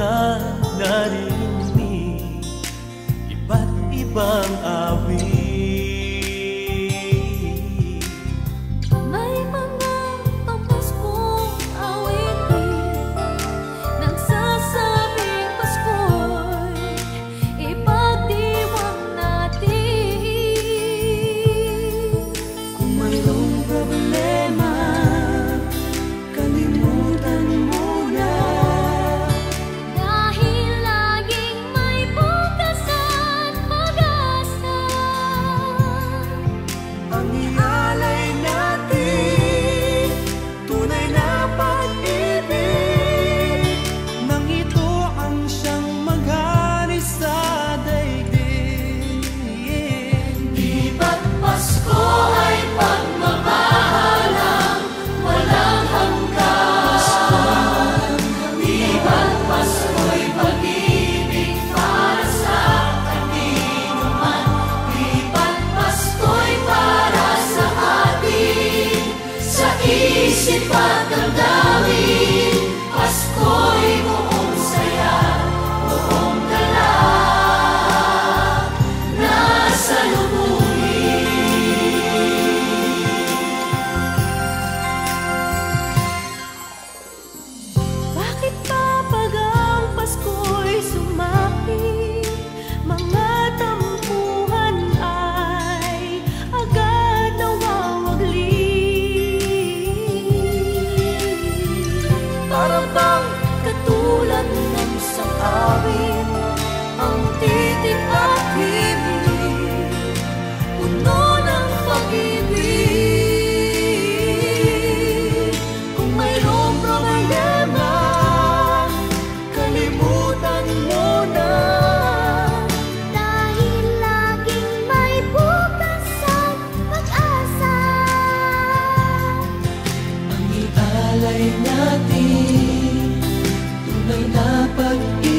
na naririnig iba't ibang awit. May mga pamaskong awitin nagsasabing Pasko'y ipagdiwang natin. Kung mayroong problema, kalimutan mo na. Dahil laging may bukas at pag-asa. Ang ialay natin, tunay na pag-ibig, nang ito ang siyang maghari sa daigdig. Di ba't Pasko ay pagmamahalang walang hanggan? Di ba't Pasko'y pag-ibig para sa kaninuman? Di ba't Pasko'y para sa atin, sa isip at damdamin? Pasko'y buong saya, buong galak, nasa lubungin. Bakit pa pag ang Pasko'y sumapit, mga tampuhan ay agad nawawagli? Para bang katulad ng sang-awit, ang titig at himig, puno ng pag-ibig. Kung mayroong problema, Kalimutan mo na. dahil laging may bukas at pag-asa. Ang ialay natin, tunay na pag-ibig,